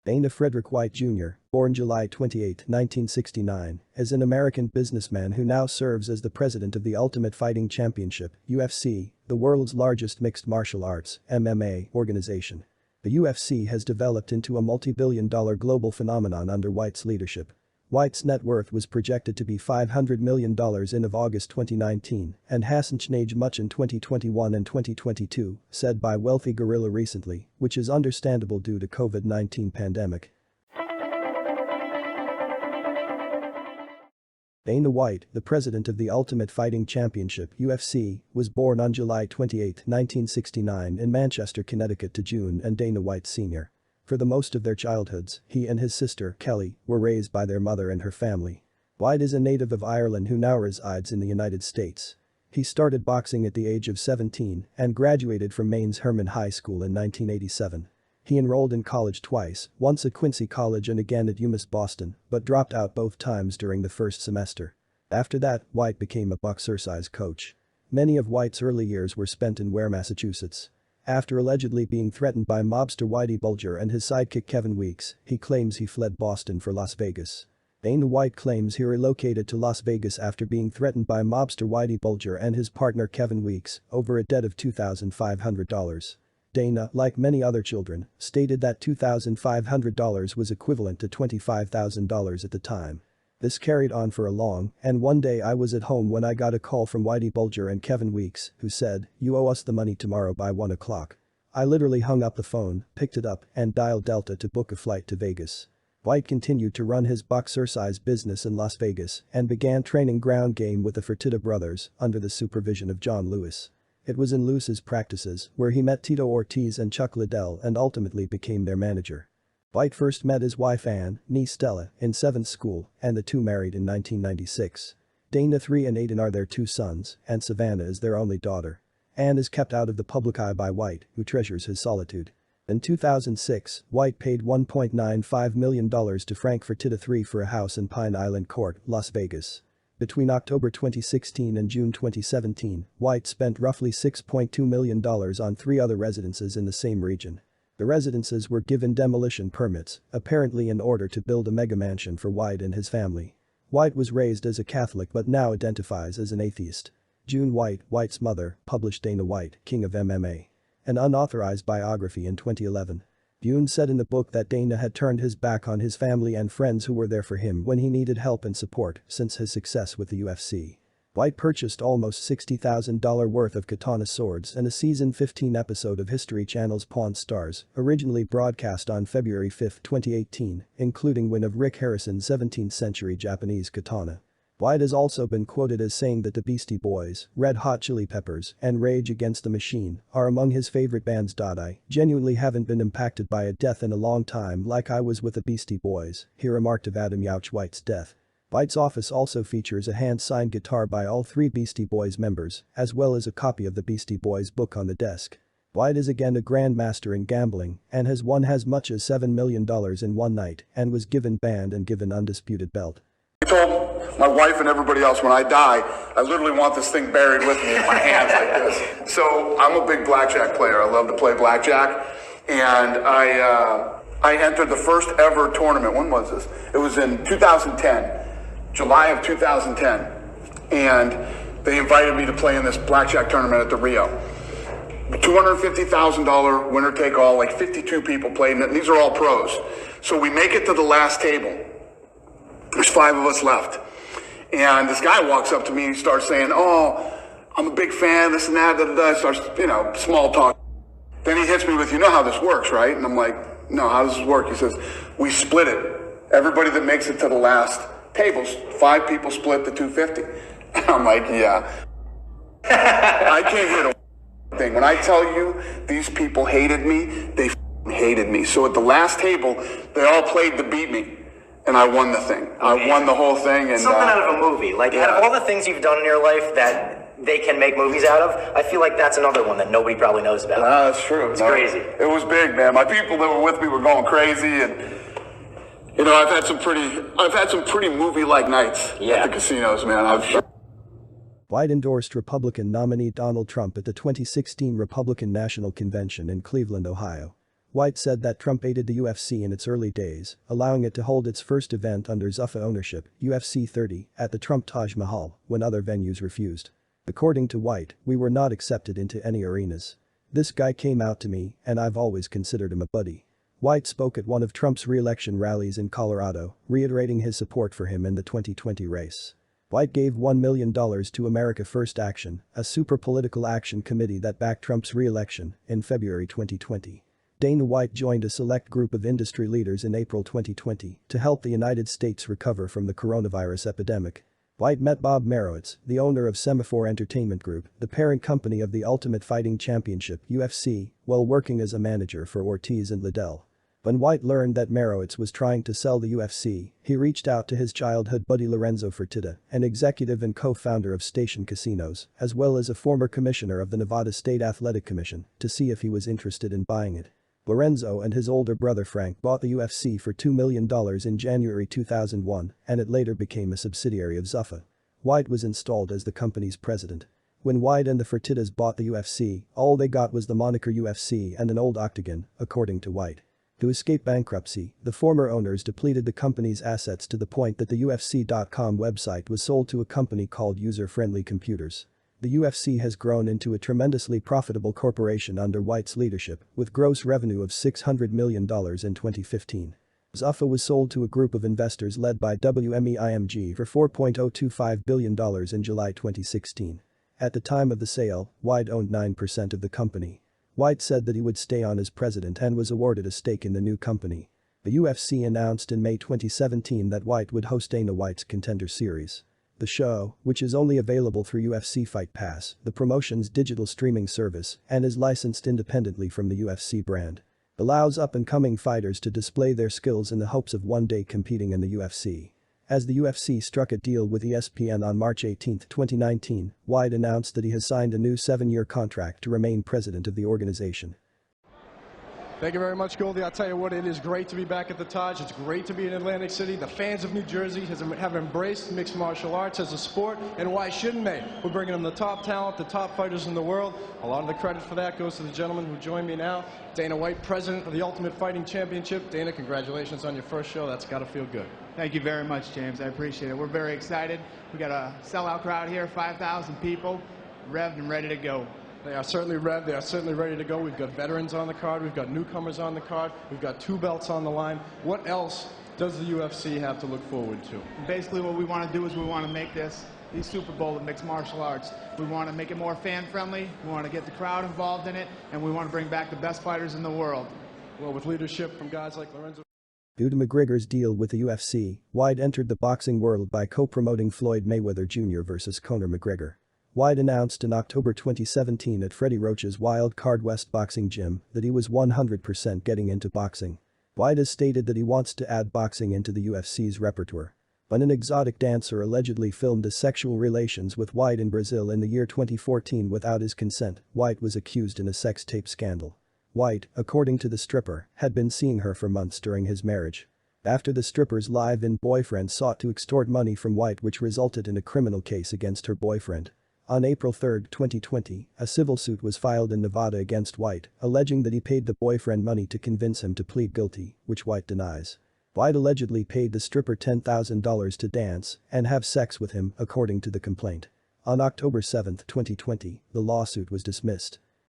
Dana Frederick White Jr., born July 28, 1969, is an American businessman who now serves as the president of the Ultimate Fighting Championship, UFC, the world's largest mixed martial arts (MMA) organization. The UFC has developed into a multi-billion-dollar global phenomenon under White's leadership. White's net worth was projected to be $500 million in of August 2019 and hasn't changed much in 2021 and 2022, said by Wealthy Gorilla recently, which is understandable due to COVID-19 pandemic. Dana White, the president of the Ultimate Fighting Championship (UFC), was born on July 28, 1969 in Manchester, Connecticut to June and Dana White Sr. For the most of their childhoods, he and his sister, Kelly, were raised by their mother and her family. White is a native of Ireland who now resides in the United States. He started boxing at the age of 17 and graduated from Maine's Herman High School in 1987. He enrolled in college twice, once at Quincy College and again at UMass Boston, but dropped out both times during the first semester. After that, White became a boxercise coach. Many of White's early years were spent in Ware, Massachusetts. After allegedly being threatened by mobster Whitey Bulger and his sidekick Kevin Weeks, he claims he fled Boston for Las Vegas. Dana White claims he relocated to Las Vegas after being threatened by mobster Whitey Bulger and his partner Kevin Weeks over a debt of $2,500. Dana, like many other children, stated that $2,500 was equivalent to $25,000 at the time. This carried on for a long, and one day I was at home when I got a call from Whitey Bulger and Kevin Weeks, who said, "You owe us the money tomorrow by 1 o'clock. I literally hung up the phone, picked it up, and dialed Delta to book a flight to Vegas. White continued to run his boxercise business in Las Vegas and began training ground game with the Fertitta brothers under the supervision of John Lewis. It was in Lewis's practices where he met Tito Ortiz and Chuck Liddell and ultimately became their manager. White first met his wife Ann, nee Stella, in 7th school, and the two married in 1996. Dana 3 and Aiden are their two sons, and Savannah is their only daughter. Ann is kept out of the public eye by White, who treasures his solitude. In 2006, White paid $1.95 million to Frank Fertitta III for a house in Pine Island Court, Las Vegas. Between October 2016 and June 2017, White spent roughly $6.2 million on 3 other residences in the same region. The residences were given demolition permits, apparently in order to build a mega mansion for White and his family. White was raised as a Catholic but now identifies as an atheist. June White, White's mother, published Dana White, King of MMA, an unauthorized biography in 2011. June said in the book that Dana had turned his back on his family and friends who were there for him when he needed help and support since his success with the UFC. White purchased almost $60,000 worth of katana swords and a season 15 episode of History Channel's Pawn Stars, originally broadcast on February 5, 2018, including one of Rick Harrison's 17th-century Japanese katana. White has also been quoted as saying that the Beastie Boys, Red Hot Chili Peppers, and Rage Against the Machine are among his favorite bands. "I genuinely haven't been impacted by a death in a long time like I was with the Beastie Boys," he remarked of Adam Yauch White's death. White's office also features a hand-signed guitar by all 3 Beastie Boys members, as well as a copy of the Beastie Boys book on the desk. White is again a grandmaster in gambling and has won as much as $7 million in one night and was given banned and given undisputed belt. I told my wife and everybody else when I die, I literally want this thing buried with me in my hands like this. So I'm a big blackjack player. I love to play blackjack. And I entered the first ever tournament. When was this? It was in 2010. July of 2010, and they invited me to play in this blackjack tournament at the Rio. $250,000 winner take all, like 52 people played, and these are all pros. So we make it to the last table. There's 5 of us left. And this guy walks up to me and he starts saying, "Oh, I'm a big fan, this and that, starts, small talk. Then he hits me with, "You know how this works, right?" And I'm like, "No, how does this work?" He says, "We split it. Everybody that makes it to the last tables, 5 people split the 250. I'm like, "Yeah." I can't hit a thing. When I tell you these people hated me, they hated me. So at the last table, they all played to beat me, and I won the thing. I won the whole thing. And something out of a movie. Like, out of all the things you've done in your life that they can make movies out of, I feel like that's another one that nobody probably knows about. That's true. It's crazy. It was big, man. My people that were with me were going crazy, and I've had some pretty movie-like nights at the casinos, man. White endorsed Republican nominee Donald Trump at the 2016 Republican National Convention in Cleveland, Ohio. White said that Trump aided the UFC in its early days, allowing it to hold its first event under Zuffa ownership, UFC 30, at the Trump Taj Mahal, when other venues refused. According to White, we were not accepted into any arenas. This guy came out to me, and I've always considered him a buddy. White spoke at one of Trump's re-election rallies in Colorado, reiterating his support for him in the 2020 race. White gave $1 million to America First Action, a super political action committee that backed Trump's re-election, in February 2020. Dana White joined a select group of industry leaders in April 2020 to help the United States recover from the coronavirus epidemic. White met Bob Marowitz, the owner of Semaphore Entertainment Group, the parent company of the Ultimate Fighting Championship (UFC), while working as a manager for Ortiz and Liddell. When White learned that Marowitz was trying to sell the UFC, he reached out to his childhood buddy Lorenzo Fertitta, an executive and co-founder of Station Casinos, as well as a former commissioner of the Nevada State Athletic Commission, to see if he was interested in buying it. Lorenzo and his older brother Frank bought the UFC for $2 million in January 2001, and it later became a subsidiary of Zuffa. White was installed as the company's president. When White and the Fertittas bought the UFC, all they got was the moniker UFC and an old octagon, according to White. To escape bankruptcy, the former owners depleted the company's assets to the point that the UFC.com website was sold to a company called User Friendly Computers. The UFC has grown into a tremendously profitable corporation under White's leadership, with gross revenue of $600 million in 2015. Zuffa was sold to a group of investors led by WME-IMG for $4.025 billion in July 2016. At the time of the sale, White owned 9% of the company. White said that he would stay on as president and was awarded a stake in the new company. The UFC announced in May 2017 that White would host Dana White's Contender Series. The show, which is only available through UFC Fight Pass, the promotion's digital streaming service, and is licensed independently from the UFC brand, allows up-and-coming fighters to display their skills in the hopes of one day competing in the UFC. As the UFC struck a deal with ESPN on March 18, 2019, White announced that he has signed a new 7-year contract to remain president of the organization. Thank you very much, Goldie. I'll tell you what, it is great to be back at the Taj. It's great to be in Atlantic City. The fans of New Jersey have embraced mixed martial arts as a sport, and why shouldn't they? We're bringing them the top talent, the top fighters in the world. A lot of the credit for that goes to the gentleman who joined me now, Dana White, president of the Ultimate Fighting Championship. Dana, congratulations on your first show. That's got to feel good. Thank you very much, James. I appreciate it. We're very excited. We got a sellout crowd here, 5,000 people, revved and ready to go. They are certainly revved. They are certainly ready to go. We've got veterans on the card. We've got newcomers on the card. We've got 2 belts on the line. What else does the UFC have to look forward to? Basically, what we want to do is we want to make the Super Bowl of mixed martial arts. We want to make it more fan-friendly. We want to get the crowd involved in it, and we want to bring back the best fighters in the world. Well, with leadership from guys like Lorenzo. Due to McGregor's deal with the UFC, White entered the boxing world by co-promoting Floyd Mayweather Jr. vs. Conor McGregor. White announced in October 2017 at Freddie Roach's Wild Card West Boxing Gym that he was 100% getting into boxing. White has stated that he wants to add boxing into the UFC's repertoire. When an exotic dancer allegedly filmed his sexual relations with White in Brazil in the year 2014 without his consent, White was accused in a sex tape scandal. White, according to the stripper, had been seeing her for months during his marriage. After the stripper's live-in boyfriend sought to extort money from White, which resulted in a criminal case against her boyfriend. On April 3, 2020, a civil suit was filed in Nevada against White, alleging that he paid the boyfriend money to convince him to plead guilty, which White denies. White allegedly paid the stripper $10,000 to dance and have sex with him, according to the complaint. On October 7, 2020, the lawsuit was dismissed.